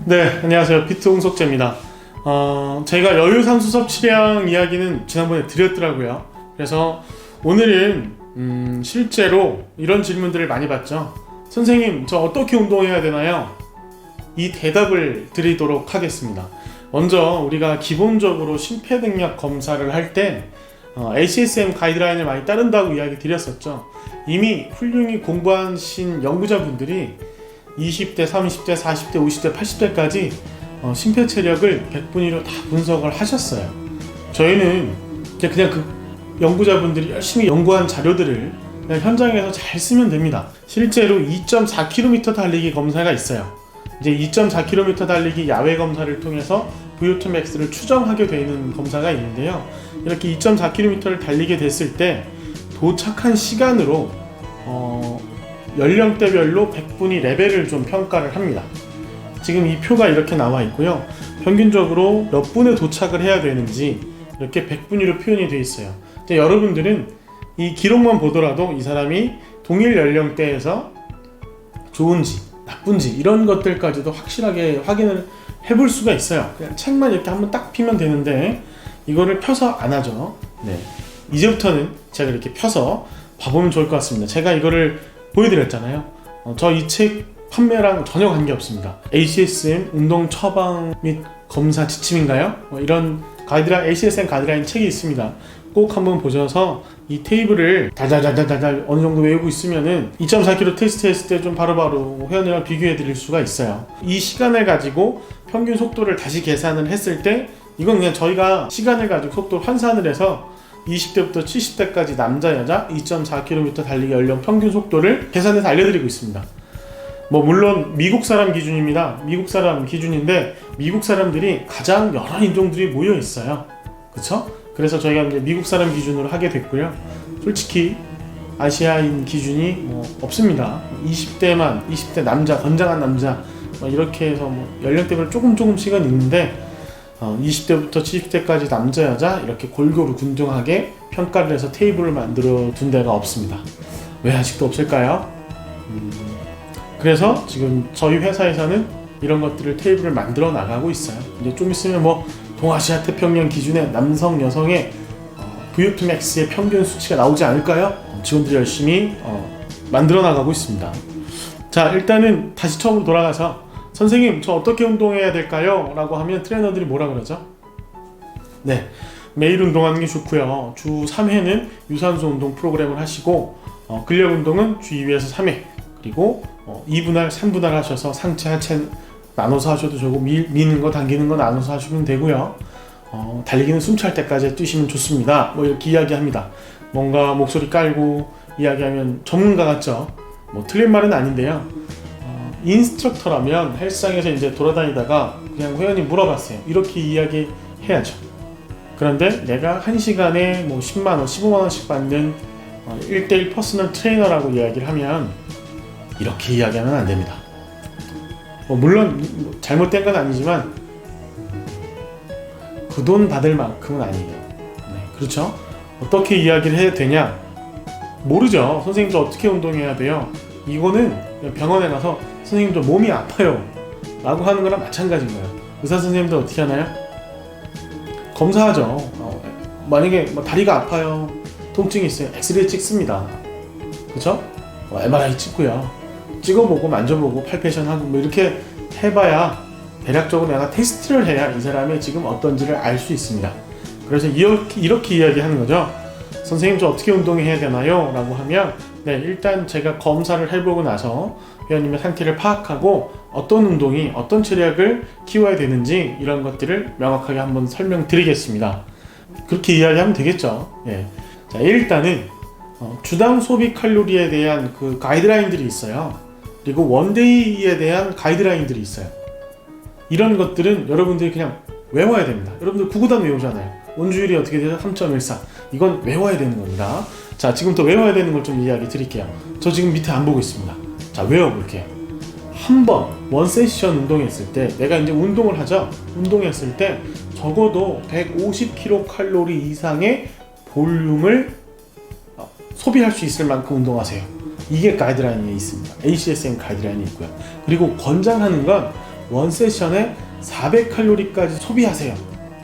네, 안녕하세요. 피트 홍석재입니다. 제가 여유산소 섭취량 이야기는 지난번에 드렸더라고요. 그래서 오늘은 실제로 이런 질문들을 많이 받죠. 선생님, 저 어떻게 운동해야 되나요? 이 대답을 드리도록 하겠습니다. 먼저 우리가 기본적으로 심폐등력 검사를 할 때 ACSM 가이드라인을 많이 따른다고 이야기 드렸었죠. 이미 훌륭히 공부하신 연구자분들이 20대, 30대, 40대, 50대, 80대까지 심폐 체력을 100분위로 다 분석을 하셨어요. 저희는 그냥 그 연구자분들이 열심히 연구한 자료들을 그냥 현장에서 잘 쓰면 됩니다. 실제로 2.4km 달리기 검사가 있어요. 이제 2.4km 달리기 야외 검사를 통해서 VO2 max를 추정하게 되는 검사가 있는데요. 이렇게 2.4km를 달리게 됐을 때 도착한 시간으로 연령대별로 100분위 레벨을 좀 평가를 합니다. 지금 이 표가 이렇게 나와 있고요. 평균적으로 몇 분에 도착을 해야 되는지 이렇게 100분위로 표현이 되어 있어요. 근데 여러분들은 이 기록만 보더라도 이 사람이 동일 연령대에서 좋은지 나쁜지 이런 것들까지도 확실하게 확인을 해볼 수가 있어요. 그냥 책만 이렇게 한번 딱 피면 되는데 이거를 펴서 안 하죠. 네. 이제부터는 제가 이렇게 펴서 봐보면 좋을 것 같습니다. 제가 이거를 보여드렸잖아요. 저 이 책 판매랑 전혀 관계없습니다. ACSM 운동 처방 및 검사 지침인가요? 이런 가이드라인, ACSM 가이드라인 책이 있습니다. 꼭 한번 보셔서 이 테이블을 달달달달달 어느 정도 외우고 있으면은 2.4km 테스트 했을 때 좀 바로바로 회원이랑 비교해 드릴 수가 있어요. 이 시간을 가지고 평균 속도를 다시 계산을 했을 때 이건 그냥 저희가 시간을 가지고 속도를 환산을 해서 20대부터 70대까지 남자 여자 2.4km 달리기 연령 평균 속도를 계산해서 알려드리고 있습니다. 물론 미국 사람 기준입니다. 미국 사람 기준인데 미국 사람들이 가장 여러 인종들이 모여 있어요. 그쵸? 그래서 저희가 이제 미국 사람 기준으로 하게 됐고요. 솔직히 아시아인 기준이 없습니다. 20대 남자, 건장한 남자 이렇게 해서 연령대별 조금씩은 있는데 20대부터 70대까지 남자 여자 이렇게 골고루 균등하게 평가를 해서 테이블을 만들어 둔 데가 없습니다. 왜 아직도 없을까요? 그래서 지금 저희 회사에서는 이런 것들을 테이블을 만들어 나가고 있어요. 이제 좀 있으면 동아시아 태평양 기준의 남성 여성의 VO2 max의 평균 수치가 나오지 않을까요? 직원들이 열심히 만들어 나가고 있습니다. 자, 일단은 다시 처음으로 돌아가서 선생님, 저 어떻게 운동해야 될까요? 라고 하면 트레이너들이 뭐라 그러죠? 네, 매일 운동하는 게 좋고요. 주 3회는 유산소 운동 프로그램을 하시고 근력 운동은 주 2회에서 3회 그리고 2분할, 3분할 하셔서 상체, 하체 나눠서 하셔도 되고 미는 거, 당기는 거 나눠서 하시면 되고요. 달리기는 숨 찰 때까지 뛰시면 좋습니다. 이렇게 이야기합니다. 뭔가 목소리 깔고 이야기하면 전문가 같죠? 틀린 말은 아닌데요. 인스트럭터라면 헬스장에서 이제 돌아다니다가 그냥 회원이 물어봤어요. 이렇게 이야기해야죠. 그런데 내가 1시간에 10만원, 15만원씩 받는 1대1 퍼스널 트레이너라고 이야기를 하면 이렇게 이야기하면 안 됩니다. 물론 잘못된 건 아니지만 그 돈 받을 만큼은 아니에요. 네, 그렇죠? 어떻게 이야기를 해야 되냐? 모르죠. 선생님 저 어떻게 운동해야 돼요? 이거는 병원에 가서 선생님 저 몸이 아파요 라고 하는 거랑 마찬가지인 거예요. 의사 선생님들 어떻게 하나요? 검사하죠. 만약에 다리가 아파요, 통증이 있어요, 엑스레이 찍습니다. 그쵸? MRI 찍고요, 찍어보고 만져보고 팔페이션 하고 이렇게 해봐야 대략적으로 내가 테스트를 해야 이 사람이 지금 어떤지를 알 수 있습니다. 그래서 이렇게 이야기하는 거죠. 선생님 저 어떻게 운동해야 되나요? 라고 하면 네, 일단 제가 검사를 해보고 나서 회원님의 상태를 파악하고 어떤 운동이 어떤 체력을 키워야 되는지 이런 것들을 명확하게 한번 설명드리겠습니다. 그렇게 이야기하면 되겠죠. 예. 자, 일단은 주당 소비 칼로리에 대한 그 가이드라인들이 있어요. 그리고 원데이에 대한 가이드라인들이 있어요. 이런 것들은 여러분들이 그냥 외워야 됩니다. 여러분들 구구단 외우잖아요. 원주율이 어떻게 되죠? 3.14. 이건 외워야 되는 겁니다. 자, 지금부터 외워야 되는 걸 좀 이야기 드릴게요. 저 지금 밑에 안 보고 있습니다. 자, 외워볼게요. 한 번, 원 세션 운동했을 때, 내가 이제 운동을 하죠? 운동했을 때 적어도 150kcal 이상의 볼륨을 소비할 수 있을 만큼 운동하세요. 이게 가이드라인이 있습니다. ACSM 가이드라인이 있고요. 그리고 권장하는 건 원 세션에 400칼로리까지 소비하세요.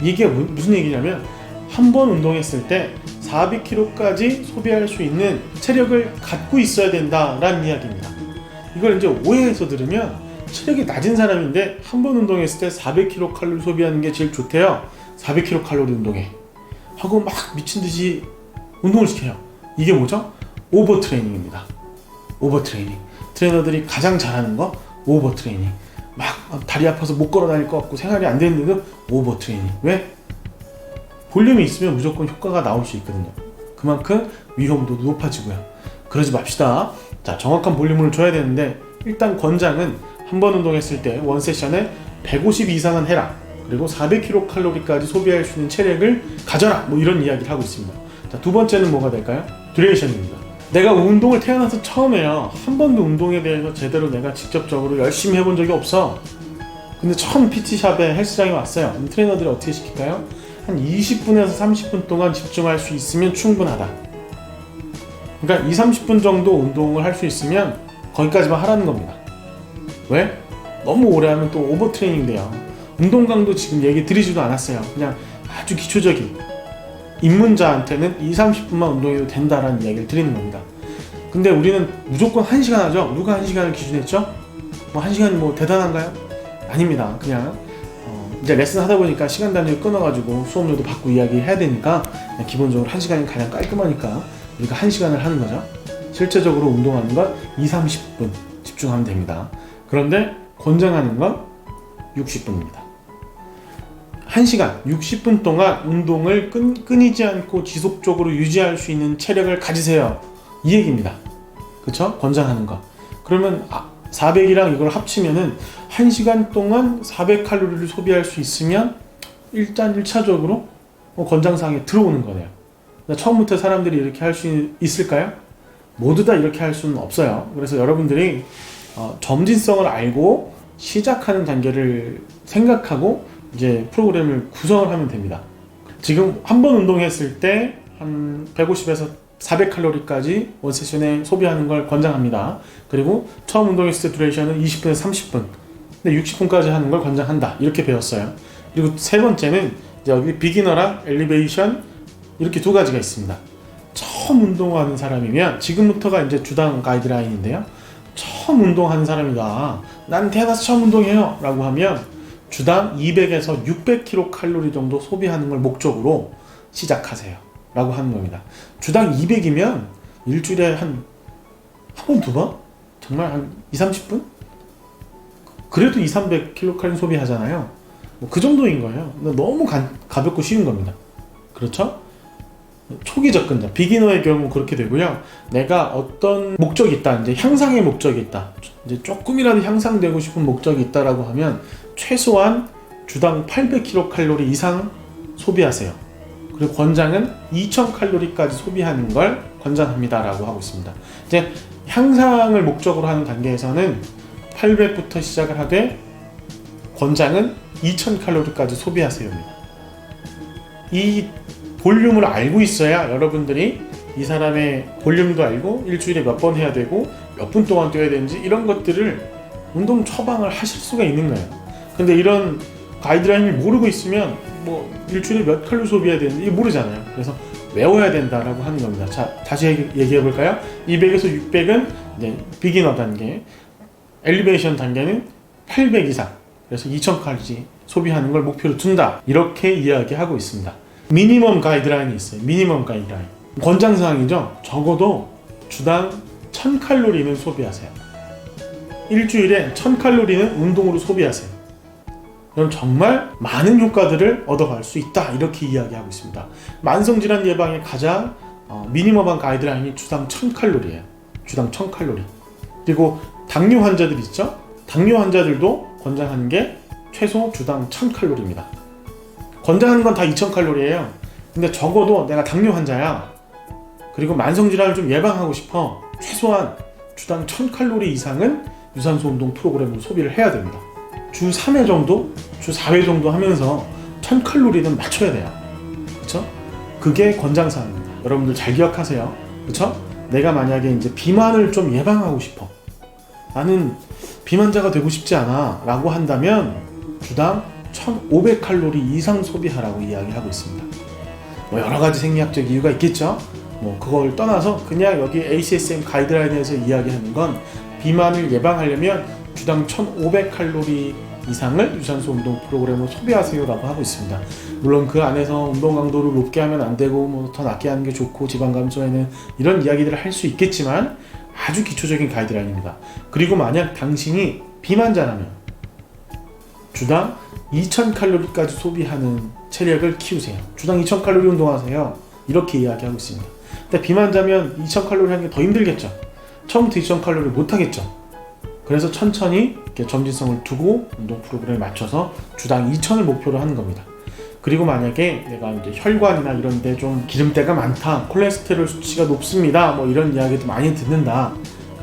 이게 무슨 얘기냐면 한 번 운동했을 때 400kcal까지 소비할 수 있는 체력을 갖고 있어야 된다라는 이야기입니다. 이걸 이제 오해해서 들으면 체력이 낮은 사람인데 한 번 운동했을 때 400kcal 소비하는 게 제일 좋대요. 400kcal 운동해 하고 막 미친듯이 운동을 시켜요. 이게 뭐죠? 오버트레이닝입니다. 오버트레이닝. 트레이너들이 가장 잘하는 거 오버트레이닝. 막 다리 아파서 못 걸어 다닐 것 같고 생활이 안 되는데도 오버트레이닝. 왜? 볼륨이 있으면 무조건 효과가 나올 수 있거든요. 그만큼 위험도도 높아지고요. 그러지 맙시다. 자, 정확한 볼륨을 줘야 되는데 일단 권장은 한 번 운동했을 때 원 세션에 150 이상은 해라. 그리고 400kcal까지 소비할 수 있는 체력을 가져라. 뭐 이런 이야기를 하고 있습니다. 자, 두 번째는 뭐가 될까요? 듀레이션입니다. 내가 운동을 태어나서 처음 해요. 한 번도 운동에 대해서 제대로 내가 직접적으로 열심히 해본 적이 없어. 근데 처음 PT샵에 헬스장에 왔어요. 그럼 트레이너들이 어떻게 시킬까요? 한 20분에서 30분 동안 집중할 수 있으면 충분하다. 그러니까 20-30분 정도 운동을 할 수 있으면 거기까지만 하라는 겁니다. 왜? 너무 오래 하면 또 오버트레이닝 돼요. 운동 강도 지금 얘기 드리지도 않았어요. 그냥 아주 기초적인 입문자한테는 20-30분만 운동해도 된다라는 이야기를 드리는 겁니다. 근데 우리는 무조건 1시간 하죠? 누가 1시간을 기준했죠? 뭐 1시간이 뭐 대단한가요? 아닙니다. 그냥 이제 레슨 하다 보니까 시간 단위를 끊어가지고 수업료도 받고 이야기해야 되니까 그냥 기본적으로 1시간이 가장 깔끔하니까 우리가 1시간을 하는 거죠. 실제적으로 운동하는 건 20-30분 집중하면 됩니다. 그런데 권장하는 건 60분입니다. 1시간 60분 동안 운동을 끊이지 않고 지속적으로 유지할 수 있는 체력을 가지세요. 이 얘기입니다. 그쵸? 권장하는 거. 그러면 400이랑 이걸 합치면은 1시간 동안 400칼로리를 소비할 수 있으면 일단 1차적으로 권장사항에 들어오는 거네요. 처음부터 사람들이 이렇게 할 수 있을까요? 모두 다 이렇게 할 수는 없어요. 그래서 여러분들이 점진성을 알고 시작하는 단계를 생각하고 이제 프로그램을 구성을 하면 됩니다. 지금 한 번 운동했을 때 한 150에서 400칼로리까지 원 세션에 소비하는 걸 권장합니다. 그리고 처음 운동했을 때 듀레이션은 20분에서 30분, 근데 60분까지 하는 걸 권장한다. 이렇게 배웠어요. 그리고 세 번째는 이제 여기 비기너랑 엘리베이션 이렇게 두 가지가 있습니다. 처음 운동하는 사람이면 지금부터가 이제 주당 가이드라인인데요. 처음 운동하는 사람이다. 난 태어나서 처음 운동해요. 라고 하면 주당 200에서 600kcal 정도 소비하는 걸 목적으로 시작하세요. 라고 하는 겁니다. 주당 200이면 일주일에 한 번, 두 번? 정말 한 20-30분? 그래도 200-300kcal 소비하잖아요. 뭐 그 정도인 거예요. 너무 가볍고 쉬운 겁니다. 그렇죠? 초기 접근자, 비기너의 경우 그렇게 되고요. 내가 어떤 목적이 있다, 이제 향상의 목적이 있다, 이제 조금이라도 향상되고 싶은 목적이 있다라고 하면 최소한 주당 800kcal 이상 소비하세요. 그리고 권장은 2000칼로리까지 소비하는 걸 권장합니다라고 하고 있습니다. 이제 향상을 목적으로 하는 단계에서는 800부터 시작을 하되 권장은 2000칼로리까지 소비하세요입니다. 이 볼륨을 알고 있어야 여러분들이 이 사람의 볼륨도 알고 일주일에 몇 번 해야 되고 몇 분 동안 뛰어야 되는지 이런 것들을 운동 처방을 하실 수가 있는 거예요. 근데 이런 가이드라인을 모르고 있으면 뭐 일주일에 몇 칼로리 소비해야 되는지 이거 모르잖아요. 그래서 외워야 된다라고 하는 겁니다. 자, 다시 얘기해 볼까요? 200에서 600은 이제 비기너 단계, 엘리베이션 단계는 800 이상, 그래서 2000까지 소비하는 걸 목표로 둔다. 이렇게 이야기하고 있습니다. 미니멈 가이드라인이 있어요. 미니멈 가이드라인. 권장사항이죠. 적어도 주당 1000칼로리는 소비하세요. 일주일에 1000칼로리는 운동으로 소비하세요. 그럼 정말 많은 효과들을 얻어갈 수 있다. 이렇게 이야기하고 있습니다. 만성질환 예방에 가장 미니멈한 가이드라인이 주당 1000칼로리예요. 주당 1000칼로리. 그리고 당뇨 환자들 있죠? 당뇨 환자들도 권장하는 게 최소 주당 1000칼로리입니다. 권장하는 건 다 2000칼로리예요. 근데 적어도 내가 당뇨 환자야. 그리고 만성질환을 좀 예방하고 싶어. 최소한 주당 1000칼로리 이상은 유산소 운동 프로그램으로 소비를 해야 됩니다. 주 3회 정도, 주 4회 정도 하면서 1000칼로리는 맞춰야 돼요. 그쵸? 그게 권장사항입니다. 여러분들 잘 기억하세요. 그쵸? 내가 만약에 이제 비만을 좀 예방하고 싶어. 나는 비만자가 되고 싶지 않아 라고 한다면 주당 1500칼로리 이상 소비하라고 이야기하고 있습니다. 뭐 여러가지 생리학적 이유가 있겠죠. 뭐 그걸 떠나서 그냥 여기 ACSM 가이드라인에서 이야기하는 건 비만을 예방하려면 주당 1500칼로리 이상을 유산소 운동 프로그램으로 소비하세요라고 하고 있습니다. 물론 그 안에서 운동 강도를 높게 하면 안 되고 뭐 더 낮게 하는 게 좋고 지방 감소에는 이런 이야기들을 할 수 있겠지만 아주 기초적인 가이드라인입니다. 그리고 만약 당신이 비만자라면 주당 2000칼로리까지 소비하는 체력을 키우세요. 주당 2000칼로리 운동하세요. 이렇게 이야기하고 있습니다. 근데 비만자면 2000칼로리 하는 게 더 힘들겠죠. 처음부터 2000칼로리 못하겠죠. 그래서 천천히 이렇게 점진성을 두고 운동 프로그램에 맞춰서 주당 2000을 목표로 하는 겁니다. 그리고 만약에 내가 이제 혈관이나 이런 데 좀 기름때가 많다, 콜레스테롤 수치가 높습니다, 뭐 이런 이야기도 많이 듣는다,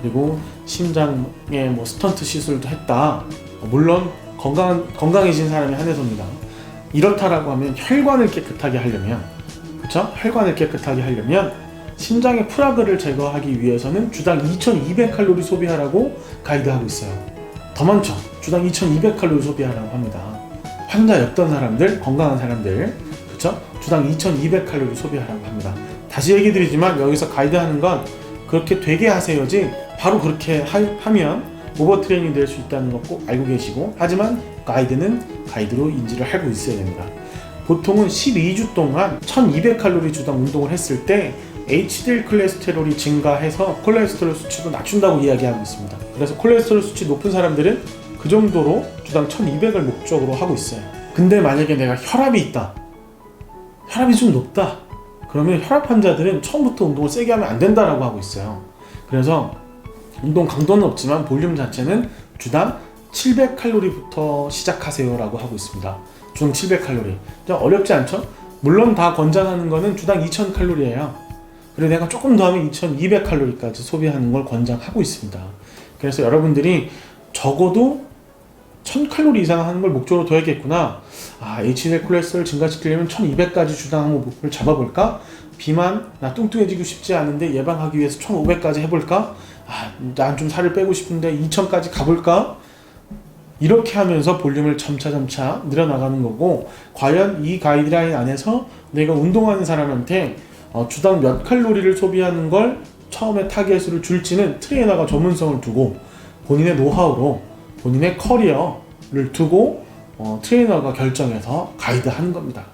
그리고 심장에 뭐 스턴트 시술도 했다, 물론 건강해진 사람이 한해서입니다. 이렇다라고 하면 혈관을 깨끗하게 하려면, 그쵸? 혈관을 깨끗하게 하려면 심장의 프라그를 제거하기 위해서는 주당 2200칼로리 소비하라고 가이드하고 있어요. 더 많죠? 주당 2200칼로리 소비하라고 합니다. 환자였던 사람들, 건강한 사람들, 그쵸? 주당 2200칼로리 소비하라고 합니다. 다시 얘기 드리지만 여기서 가이드하는 건 그렇게 되게 하세요지 바로 그렇게 하면 오버트레이닝 될 수 있다는 거 꼭 알고 계시고, 하지만 가이드는 가이드로 인지를 하고 있어야 됩니다. 보통은 12주 동안 1200칼로리 주당 운동을 했을 때 HDL 콜레스테롤이 증가해서 콜레스테롤 수치도 낮춘다고 이야기하고 있습니다. 그래서 콜레스테롤 수치 높은 사람들은 그 정도로 주당 1200을 목적으로 하고 있어요. 근데 만약에 내가 혈압이 있다, 혈압이 좀 높다, 그러면 혈압 환자들은 처음부터 운동을 세게 하면 안 된다라고 하고 있어요. 그래서 운동 강도는 없지만 볼륨 자체는 주당 700칼로리부터 시작하세요 라고 하고 있습니다. 주당 700칼로리. 어렵지 않죠? 물론 다 권장하는 거는 주당 2000칼로리예요. 그리고 내가 조금 더 하면 2200칼로리까지 소비하는 걸 권장하고 있습니다. 그래서 여러분들이 적어도 1000칼로리 이상 하는 걸 목적으로 둬야겠구나. HDL 콜레스테롤 증가시키려면 1200까지 주당 한번 목표를 잡아볼까? 비만, 나 뚱뚱해지고 싶지 않은데 예방하기 위해서 1500까지 해볼까? 난 좀 살을 빼고 싶은데 2000까지 가볼까? 이렇게 하면서 볼륨을 점차 늘어나가는 거고, 과연 이 가이드라인 안에서 내가 운동하는 사람한테 주당 몇 칼로리를 소비하는 걸 처음에 타겟으로 줄지는 트레이너가 전문성을 두고 본인의 노하우로 본인의 커리어를 두고 트레이너가 결정해서 가이드하는 겁니다.